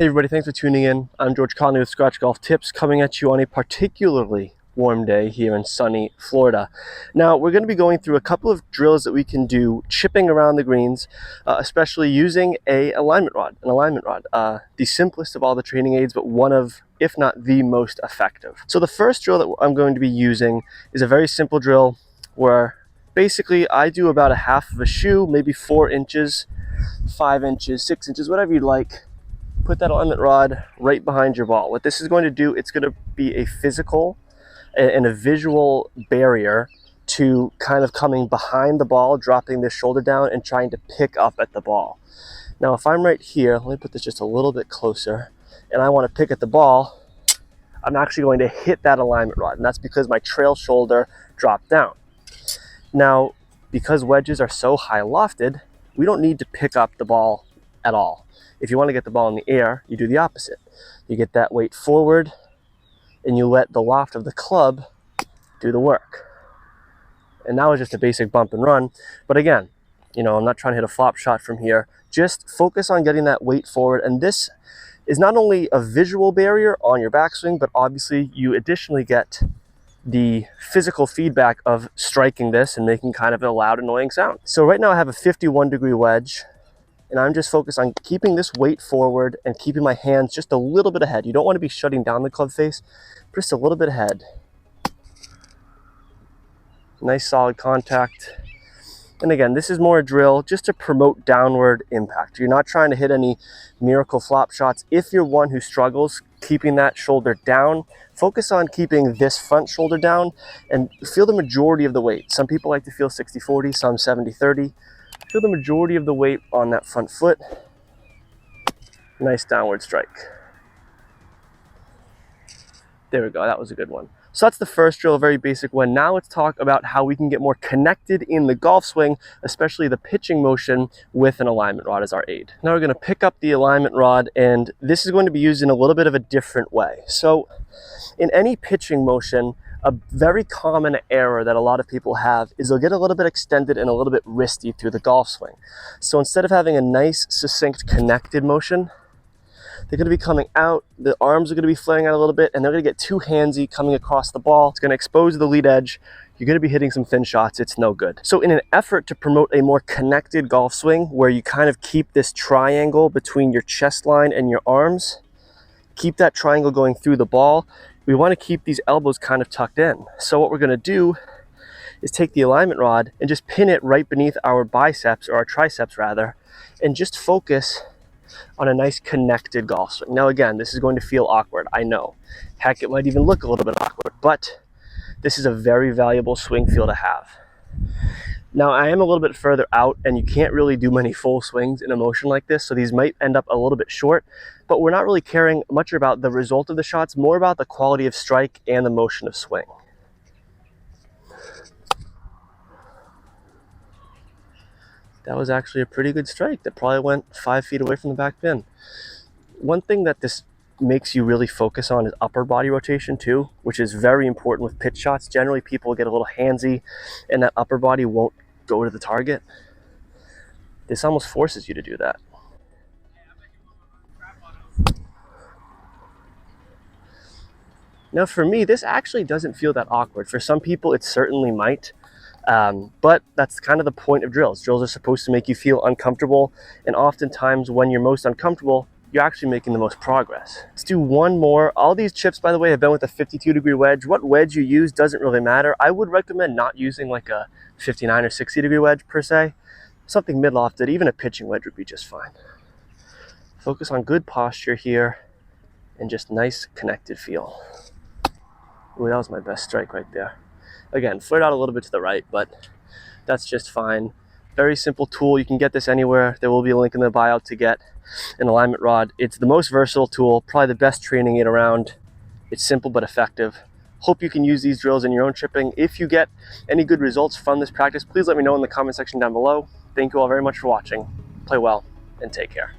Hey everybody, thanks for tuning in. I'm George Conley with Scratch Golf Tips, coming at you on a particularly warm day here in sunny Florida. Now, we're going to be going through a couple of drills that we can do chipping around the greens, especially using an alignment rod. The simplest of all the training aids, but one of, if not the most effective. So the first drill that I'm going to be using is a very simple drill where basically I do about a half of a shoe, maybe 4 inches, 5 inches, 6 inches, whatever you'd like. Put that alignment rod right behind your ball. What this is going to do, it's going to be a physical and a visual barrier to kind of coming behind the ball, dropping this shoulder down and trying to pick up at the ball. Now, if I'm right here, let me put this just a little bit closer, and I want to pick at the ball, I'm actually going to hit that alignment rod, and that's because my trail shoulder dropped down. Now, because wedges are so high lofted, we don't need to pick up the ball at all. If you want to get the ball in the air, you do the opposite. You get that weight forward and you let the loft of the club do the work. And that was just a basic bump and run. But again, I'm not trying to hit a flop shot from here. Just focus on getting that weight forward. And this is not only a visual barrier on your backswing, but obviously you additionally get the physical feedback of striking this and making kind of a loud, annoying sound. So right now I have a 51-degree wedge, and I'm just focused on keeping this weight forward and keeping my hands just a little bit ahead. You don't want to be shutting down the club face, but just a little bit ahead. Nice solid contact. And again, this is more a drill just to promote downward impact. You're not trying to hit any miracle flop shots. If you're one who struggles keeping that shoulder down, focus on keeping this front shoulder down and feel the majority of the weight. Some people like to feel 60-40, some 70-30. Feel the majority of the weight on that front foot. Nice downward strike. There we go, that was a good one. So that's the first drill, a very basic one. Now let's talk about how we can get more connected in the golf swing, especially the pitching motion, with an alignment rod as our aid. Now we're going to pick up the alignment rod, and this is going to be used in a little bit of a different way. So in any pitching motion, a very common error that a lot of people have is they'll get a little bit extended and a little bit wristy through the golf swing. So instead of having a nice, succinct, connected motion, they're going to be coming out, the arms are going to be flaring out a little bit, and they're going to get too handsy coming across the ball. It's going to expose the lead edge. You're going to be hitting some thin shots. It's no good. So in an effort to promote a more connected golf swing, where you kind of keep this triangle between your chest line and your arms, keep that triangle going through the ball, we want to keep these elbows kind of tucked in. So what we're going to do is take the alignment rod and just pin it right beneath our biceps, or our triceps rather, and just focus on a nice connected golf swing. Now again, this is going to feel awkward, I know. Heck, it might even look a little bit awkward, but this is a very valuable swing feel to have. Now I am a little bit further out, and you can't really do many full swings in a motion like this, so these might end up a little bit short, but we're not really caring much about the result of the shots, more about the quality of strike and the motion of swing. That was actually a pretty good strike. That probably went 5 feet away from the back pin. One thing that this makes you really focus on is upper body rotation too, which is very important with pitch shots. Generally, people get a little handsy and that upper body won't go to the target. This almost forces you to do that. Now for me, this actually doesn't feel that awkward. For some people, it certainly might. But that's kind of the point of drills. Drills are supposed to make you feel uncomfortable, and oftentimes when you're most uncomfortable, you're actually making the most progress. Let's do one more. All these chips, by the way, have been with a 52-degree wedge. What wedge you use doesn't really matter. I would recommend not using like a 59 or 60-degree wedge per se. Something mid-lofted, even a pitching wedge would be just fine. Focus on good posture here and just nice connected feel. Ooh, that was my best strike right there. Again, flared out a little bit to the right, but that's just fine. Very simple tool. You can get this anywhere. There will be a link in the bio to get an alignment rod. It's the most versatile tool, probably the best training aid around. It's simple but effective. Hope you can use these drills in your own chipping. If you get any good results from this practice, please let me know in the comment section down below. Thank you all very much for watching. Play well and take care.